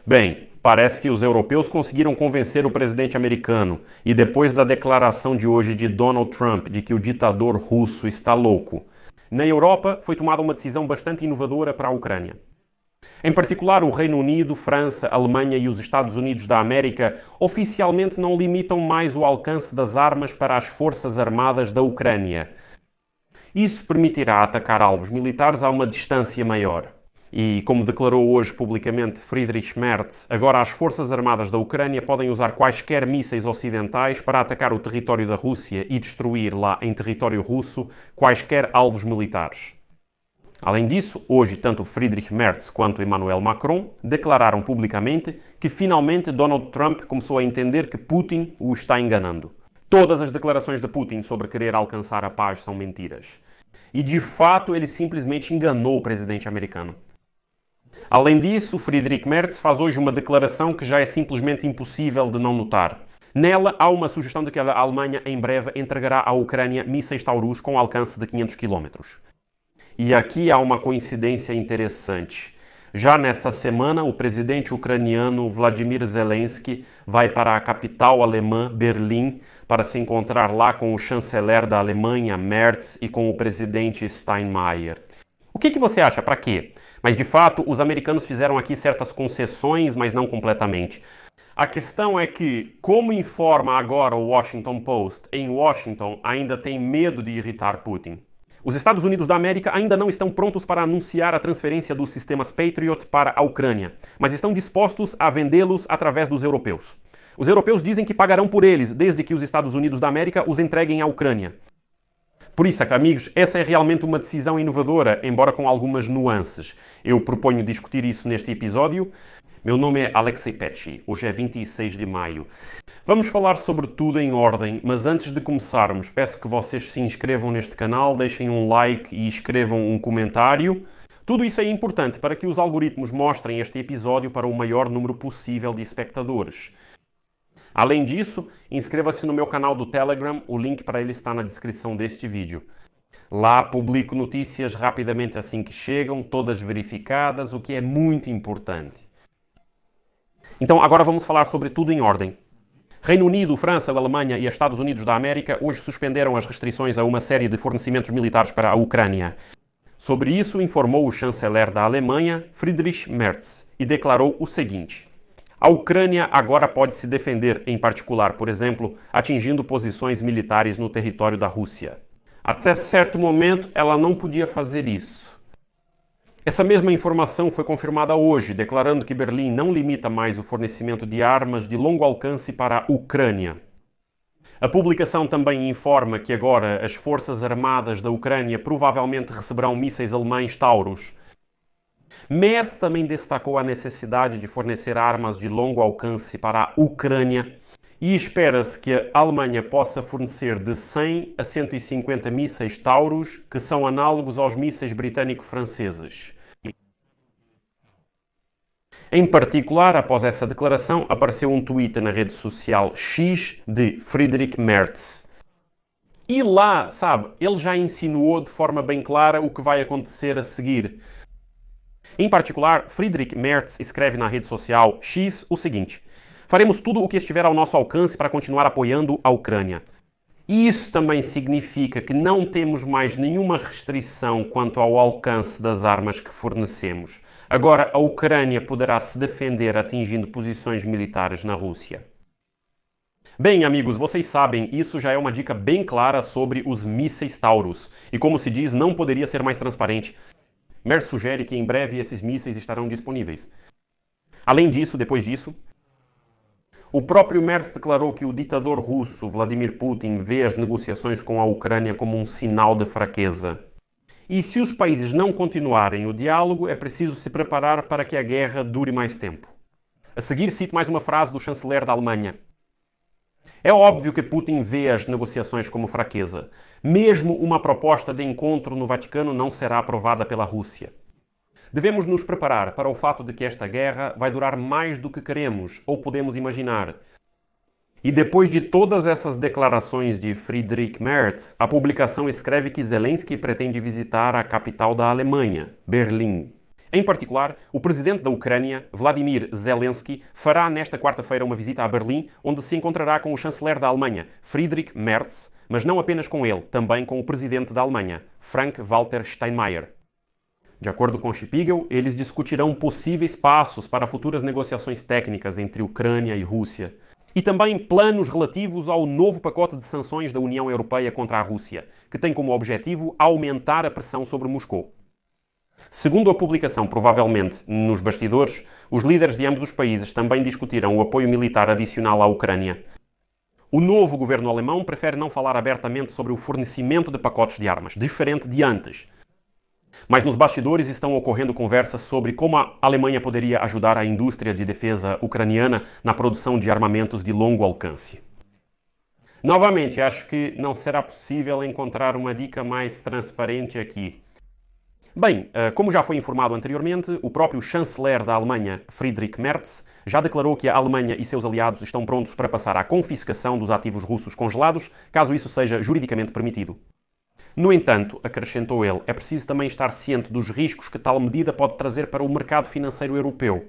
Bem, parece que os europeus conseguiram convencer o presidente americano e depois da declaração de hoje de Donald Trump de que o ditador russo está louco, na Europa foi tomada uma decisão bastante inovadora para a Ucrânia. Em particular, o Reino Unido, França, Alemanha e os Estados Unidos da América oficialmente não limitam mais o alcance das armas para as forças armadas da Ucrânia. Isso permitirá atacar alvos militares a uma distância maior. E, como declarou hoje publicamente Friedrich Merz, agora as forças armadas da Ucrânia podem usar quaisquer mísseis ocidentais para atacar o território da Rússia e destruir lá em território russo quaisquer alvos militares. Além disso, hoje tanto Friedrich Merz quanto Emmanuel Macron declararam publicamente que finalmente Donald Trump começou a entender que Putin o está enganando. Todas as declarações de Putin sobre querer alcançar a paz são mentiras. E de fato ele simplesmente enganou o presidente americano. Além disso, Friedrich Merz faz hoje uma declaração que já é simplesmente impossível de não notar. Nela, há uma sugestão de que a Alemanha em breve entregará à Ucrânia mísseis Taurus com alcance de 500 km. E aqui há uma coincidência interessante. Já nesta semana, o presidente ucraniano Vladimir Zelensky vai para a capital alemã, Berlim, para se encontrar lá com o chanceler da Alemanha, Merz, e com o presidente Steinmeier. O que você acha? Para quê? Mas, de fato, os americanos fizeram aqui certas concessões, mas não completamente. A questão é que, como informa agora o Washington Post, em Washington ainda tem medo de irritar Putin. Os Estados Unidos da América ainda não estão prontos para anunciar a transferência dos sistemas Patriot para a Ucrânia, mas estão dispostos a vendê-los através dos europeus. Os europeus dizem que pagarão por eles, desde que os Estados Unidos da América os entreguem à Ucrânia. Por isso, amigos, essa é realmente uma decisão inovadora, embora com algumas nuances. Eu proponho discutir isso neste episódio. Meu nome é Alexei Petchy, hoje é 26 de maio. Vamos falar sobre tudo em ordem, mas antes de começarmos, peço que vocês se inscrevam neste canal, deixem um like e escrevam um comentário. Tudo isso é importante para que os algoritmos mostrem este episódio para o maior número possível de espectadores. Além disso, inscreva-se no meu canal do Telegram, o link para ele está na descrição deste vídeo. Lá publico notícias rapidamente assim que chegam, todas verificadas, o que é muito importante. Então, agora vamos falar sobre tudo em ordem. Reino Unido, França, Alemanha e Estados Unidos da América hoje suspenderam as restrições a uma série de fornecimentos militares para a Ucrânia. Sobre isso informou o chanceler da Alemanha, Friedrich Merz, e declarou o seguinte: a Ucrânia agora pode se defender, em particular, por exemplo, atingindo posições militares no território da Rússia. Até certo momento, ela não podia fazer isso. Essa mesma informação foi confirmada hoje, declarando que Berlim não limita mais o fornecimento de armas de longo alcance para a Ucrânia. A publicação também informa que agora as forças armadas da Ucrânia provavelmente receberão mísseis alemães Taurus. Merz também destacou a necessidade de fornecer armas de longo alcance para a Ucrânia e espera-se que a Alemanha possa fornecer de 100 a 150 mísseis Taurus, que são análogos aos mísseis britânico-franceses. Em particular, após essa declaração, apareceu um tweet na rede social X de Friedrich Merz. E lá, ele já insinuou de forma bem clara o que vai acontecer a seguir. Em particular, Friedrich Merz escreve na rede social X o seguinte: faremos tudo o que estiver ao nosso alcance para continuar apoiando a Ucrânia. Isso também significa que não temos mais nenhuma restrição quanto ao alcance das armas que fornecemos. Agora a Ucrânia poderá se defender atingindo posições militares na Rússia. Bem, amigos, vocês sabem, isso já é uma dica bem clara sobre os mísseis Taurus. E como se diz, não poderia ser mais transparente. Merz sugere que em breve esses mísseis estarão disponíveis. Além disso, depois disso, o próprio Merz declarou que o ditador russo Vladimir Putin vê as negociações com a Ucrânia como um sinal de fraqueza. E se os países não continuarem o diálogo, é preciso se preparar para que a guerra dure mais tempo. A seguir, cito mais uma frase do chanceler da Alemanha. É óbvio que Putin vê as negociações como fraqueza. Mesmo uma proposta de encontro no Vaticano não será aprovada pela Rússia. Devemos nos preparar para o fato de que esta guerra vai durar mais do que queremos ou podemos imaginar. E depois de todas essas declarações de Friedrich Merz, a publicação escreve que Zelensky pretende visitar a capital da Alemanha, Berlim. Em particular, o presidente da Ucrânia, Vladimir Zelensky, fará nesta quarta-feira uma visita a Berlim, onde se encontrará com o chanceler da Alemanha, Friedrich Merz, mas não apenas com ele, também com o presidente da Alemanha, Frank-Walter Steinmeier. De acordo com Spiegel, eles discutirão possíveis passos para futuras negociações técnicas entre Ucrânia e Rússia. E também planos relativos ao novo pacote de sanções da União Europeia contra a Rússia, que tem como objetivo aumentar a pressão sobre Moscou. Segundo a publicação, provavelmente nos bastidores, os líderes de ambos os países também discutiram o apoio militar adicional à Ucrânia. O novo governo alemão prefere não falar abertamente sobre o fornecimento de pacotes de armas, diferente de antes. Mas nos bastidores estão ocorrendo conversas sobre como a Alemanha poderia ajudar a indústria de defesa ucraniana na produção de armamentos de longo alcance. Novamente, acho que não será possível encontrar uma dica mais transparente aqui. Bem, como já foi informado anteriormente, o próprio chanceler da Alemanha, Friedrich Merz, já declarou que a Alemanha e seus aliados estão prontos para passar à confiscação dos ativos russos congelados, caso isso seja juridicamente permitido. No entanto, acrescentou ele, é preciso também estar ciente dos riscos que tal medida pode trazer para o mercado financeiro europeu.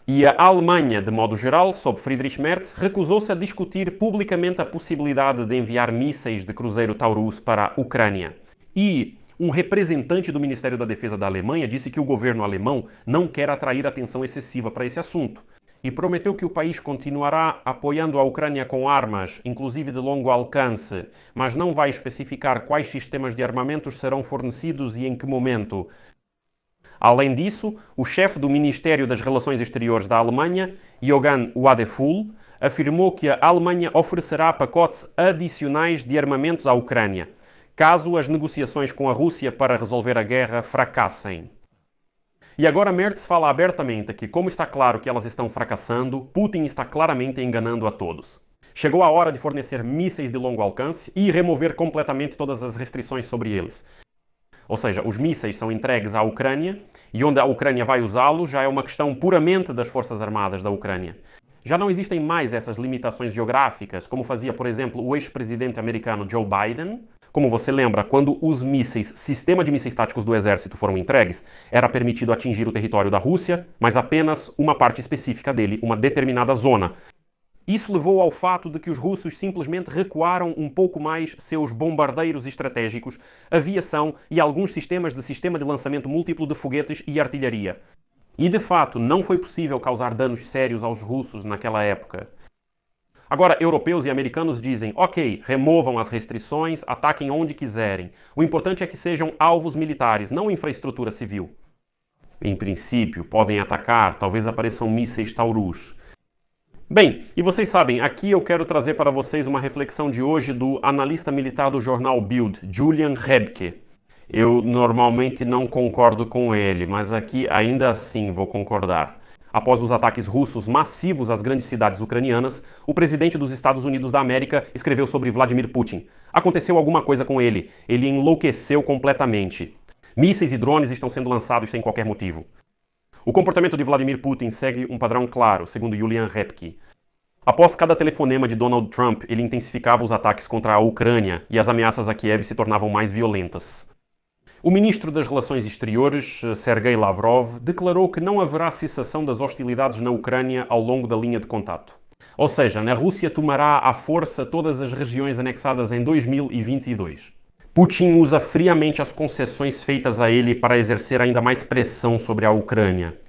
E a Alemanha, de modo geral, sob Friedrich Merz, recusou-se a discutir publicamente a possibilidade de enviar mísseis de cruzeiro Taurus para a Ucrânia. E um representante do Ministério da Defesa da Alemanha disse que o governo alemão não quer atrair atenção excessiva para esse assunto e prometeu que o país continuará apoiando a Ucrânia com armas, inclusive de longo alcance, mas não vai especificar quais sistemas de armamentos serão fornecidos e em que momento. Além disso, o chefe do Ministério das Relações Exteriores da Alemanha, Johann Wadephul, afirmou que a Alemanha oferecerá pacotes adicionais de armamentos à Ucrânia, caso as negociações com a Rússia para resolver a guerra fracassem. E agora Merz fala abertamente que, como está claro que elas estão fracassando, Putin está claramente enganando a todos. Chegou a hora de fornecer mísseis de longo alcance e remover completamente todas as restrições sobre eles. Ou seja, os mísseis são entregues à Ucrânia e onde a Ucrânia vai usá-los já é uma questão puramente das Forças Armadas da Ucrânia. Já não existem mais essas limitações geográficas, como fazia, por exemplo, o ex-presidente americano Joe Biden. Como você lembra, quando os sistema de mísseis táticos do exército foram entregues, era permitido atingir o território da Rússia, mas apenas uma parte específica dele, uma determinada zona. Isso levou ao fato de que os russos simplesmente recuaram um pouco mais seus bombardeiros estratégicos, aviação e alguns sistemas de sistema de lançamento múltiplo de foguetes e artilharia. E de fato, não foi possível causar danos sérios aos russos naquela época. Agora, europeus e americanos dizem, ok, removam as restrições, ataquem onde quiserem. O importante é que sejam alvos militares, não infraestrutura civil. Em princípio, podem atacar, talvez apareçam mísseis Taurus. Bem, e vocês sabem, aqui eu quero trazer para vocês uma reflexão de hoje do analista militar do jornal Bild, Julian Rebke. Eu normalmente não concordo com ele, mas aqui ainda assim vou concordar. Após os ataques russos massivos às grandes cidades ucranianas, o presidente dos Estados Unidos da América escreveu sobre Vladimir Putin. Aconteceu alguma coisa com ele. Ele enlouqueceu completamente. Mísseis e drones estão sendo lançados sem qualquer motivo. O comportamento de Vladimir Putin segue um padrão claro, segundo Julian Rebke. Após cada telefonema de Donald Trump, ele intensificava os ataques contra a Ucrânia e as ameaças a Kiev se tornavam mais violentas. O ministro das Relações Exteriores, Sergei Lavrov, declarou que não haverá cessação das hostilidades na Ucrânia ao longo da linha de contato. Ou seja, a Rússia tomará à força todas as regiões anexadas em 2022. Putin usa friamente as concessões feitas a ele para exercer ainda mais pressão sobre a Ucrânia.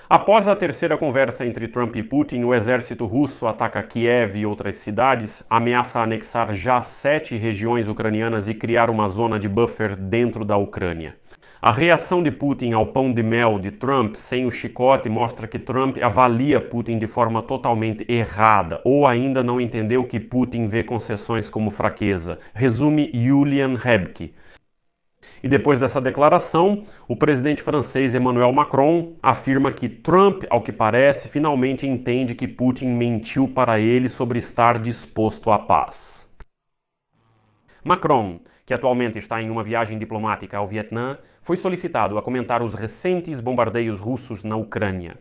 Após a terceira conversa entre Trump e Putin, o exército russo ataca Kiev e outras cidades, ameaça anexar já 7 regiões ucranianas e criar uma zona de buffer dentro da Ucrânia. A reação de Putin ao pão de mel de Trump sem o chicote mostra que Trump avalia Putin de forma totalmente errada, ou ainda não entendeu que Putin vê concessões como fraqueza. Resume Julian Rebke. E depois dessa declaração, o presidente francês Emmanuel Macron afirma que Trump, ao que parece, finalmente entende que Putin mentiu para ele sobre estar disposto à paz. Macron, que atualmente está em uma viagem diplomática ao Vietnã, foi solicitado a comentar os recentes bombardeios russos na Ucrânia.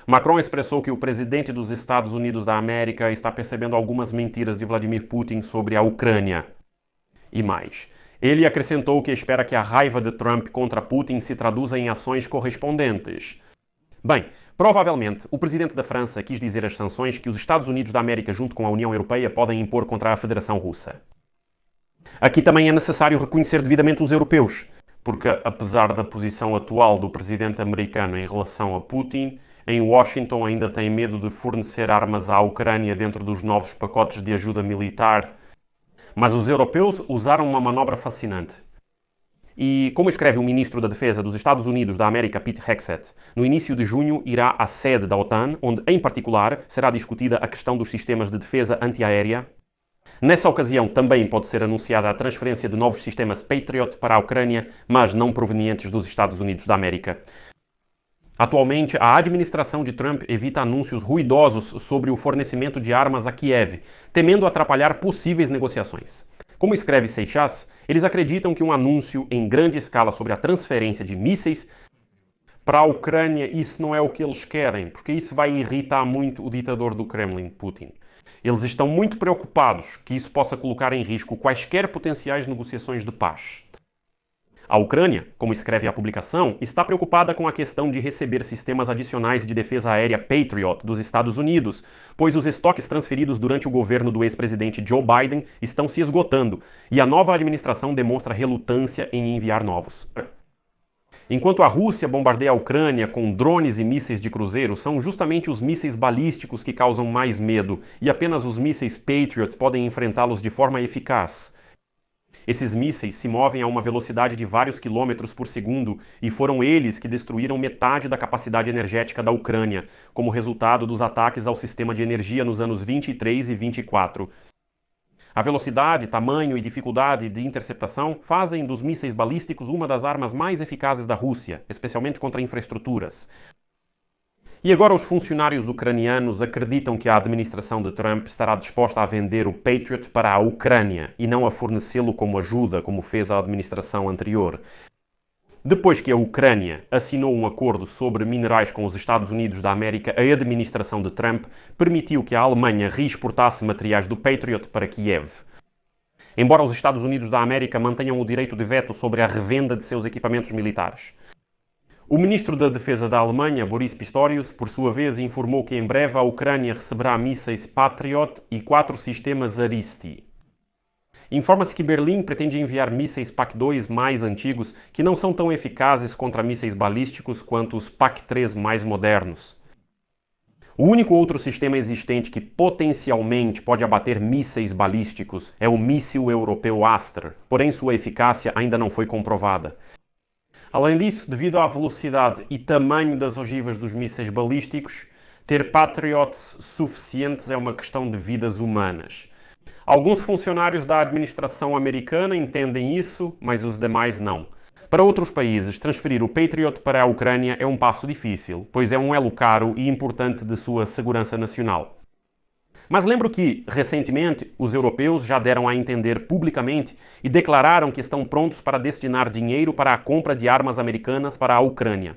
Macron expressou que o presidente dos Estados Unidos da América está percebendo algumas mentiras de Vladimir Putin sobre a Ucrânia. E mais. Ele acrescentou que espera que a raiva de Trump contra Putin se traduza em ações correspondentes. Bem, provavelmente o presidente da França quis dizer as sanções que os Estados Unidos da América, junto com a União Europeia, podem impor contra a Federação Russa. Aqui também é necessário reconhecer devidamente os europeus, porque apesar da posição atual do presidente americano em relação a Putin, em Washington ainda tem medo de fornecer armas à Ucrânia dentro dos novos pacotes de ajuda militar. Mas os europeus usaram uma manobra fascinante. E, como escreve o ministro da Defesa dos Estados Unidos da América, Pete Hegseth, no início de junho irá à sede da OTAN, onde, em particular, será discutida a questão dos sistemas de defesa antiaérea. Nessa ocasião, também pode ser anunciada a transferência de novos sistemas Patriot para a Ucrânia, mas não provenientes dos Estados Unidos da América. Atualmente, a administração de Trump evita anúncios ruidosos sobre o fornecimento de armas a Kiev, temendo atrapalhar possíveis negociações. Como escreve Seixas, eles acreditam que um anúncio em grande escala sobre a transferência de mísseis para a Ucrânia, isso não é o que eles querem, porque isso vai irritar muito o ditador do Kremlin, Putin. Eles estão muito preocupados que isso possa colocar em risco quaisquer potenciais negociações de paz. A Ucrânia, como escreve a publicação, está preocupada com a questão de receber sistemas adicionais de defesa aérea Patriot dos Estados Unidos, pois os estoques transferidos durante o governo do ex-presidente Joe Biden estão se esgotando e a nova administração demonstra relutância em enviar novos. Enquanto a Rússia bombardeia a Ucrânia com drones e mísseis de cruzeiro, são justamente os mísseis balísticos que causam mais medo e apenas os mísseis Patriot podem enfrentá-los de forma eficaz. Esses mísseis se movem a uma velocidade de vários quilômetros por segundo e foram eles que destruíram metade da capacidade energética da Ucrânia, como resultado dos ataques ao sistema de energia nos anos 23 e 24. A velocidade, tamanho e dificuldade de interceptação fazem dos mísseis balísticos uma das armas mais eficazes da Rússia, especialmente contra infraestruturas. E agora os funcionários ucranianos acreditam que a administração de Trump estará disposta a vender o Patriot para a Ucrânia e não a fornecê-lo como ajuda, como fez a administração anterior. Depois que a Ucrânia assinou um acordo sobre minerais com os Estados Unidos da América, a administração de Trump permitiu que a Alemanha reexportasse materiais do Patriot para Kiev. Embora os Estados Unidos da América mantenham o direito de veto sobre a revenda de seus equipamentos militares. O ministro da Defesa da Alemanha, Boris Pistorius, por sua vez, informou que em breve a Ucrânia receberá mísseis Patriot e 4 sistemas Aristi. Informa-se que Berlim pretende enviar mísseis PAC-2 mais antigos que não são tão eficazes contra mísseis balísticos quanto os PAC-3 mais modernos. O único outro sistema existente que potencialmente pode abater mísseis balísticos é o míssil europeu Astra, porém sua eficácia ainda não foi comprovada. Além disso, devido à velocidade e tamanho das ogivas dos mísseis balísticos, ter Patriots suficientes é uma questão de vidas humanas. Alguns funcionários da administração americana entendem isso, mas os demais não. Para outros países, transferir o Patriot para a Ucrânia é um passo difícil, pois é um elo caro e importante de sua segurança nacional. Mas lembro que, recentemente, os europeus já deram a entender publicamente e declararam que estão prontos para destinar dinheiro para a compra de armas americanas para a Ucrânia.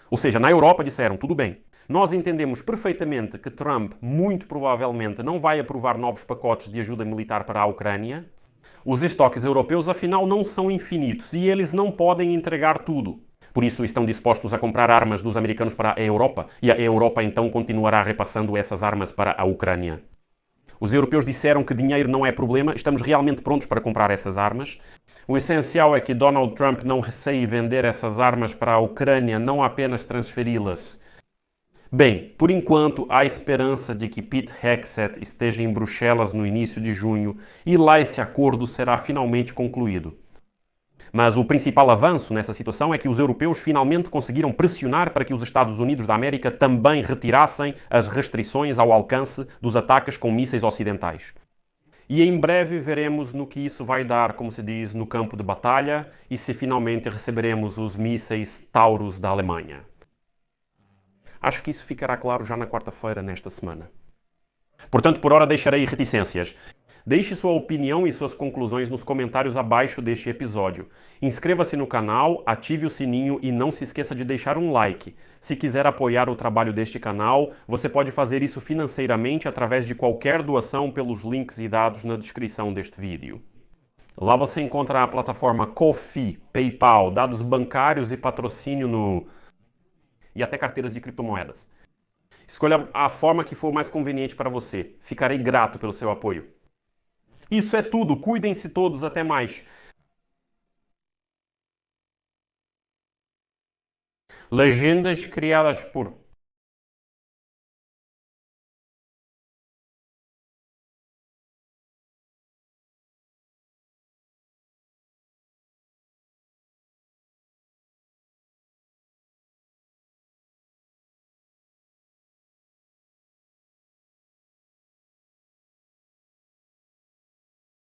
Ou seja, na Europa disseram, tudo bem, nós entendemos perfeitamente que Trump muito provavelmente não vai aprovar novos pacotes de ajuda militar para a Ucrânia. Os estoques europeus, afinal, não são infinitos e eles não podem entregar tudo. Por isso estão dispostos a comprar armas dos americanos para a Europa e a Europa então continuará repassando essas armas para a Ucrânia. Os europeus disseram que dinheiro não é problema, estamos realmente prontos para comprar essas armas. O essencial é que Donald Trump não receie vender essas armas para a Ucrânia, não apenas transferi-las. Bem, por enquanto há esperança de que Pete Hegseth esteja em Bruxelas no início de junho e lá esse acordo será finalmente concluído. Mas o principal avanço nessa situação é que os europeus finalmente conseguiram pressionar para que os Estados Unidos da América também retirassem as restrições ao alcance dos ataques com mísseis ocidentais. E em breve veremos no que isso vai dar, como se diz, no campo de batalha e se finalmente receberemos os mísseis Taurus da Alemanha. Acho que isso ficará claro já na quarta-feira, nesta semana. Portanto, por hora deixarei reticências. Deixe sua opinião e suas conclusões nos comentários abaixo deste episódio. Inscreva-se no canal, ative o sininho e não se esqueça de deixar um like. Se quiser apoiar o trabalho deste canal, você pode fazer isso financeiramente através de qualquer doação pelos links e dados na descrição deste vídeo. Lá você encontra a plataforma Ko-fi, PayPal, dados bancários e patrocínio e até carteiras de criptomoedas. Escolha a forma que for mais conveniente para você. Ficarei grato pelo seu apoio. Isso é tudo. Cuidem-se todos. Até mais. Legendas criadas por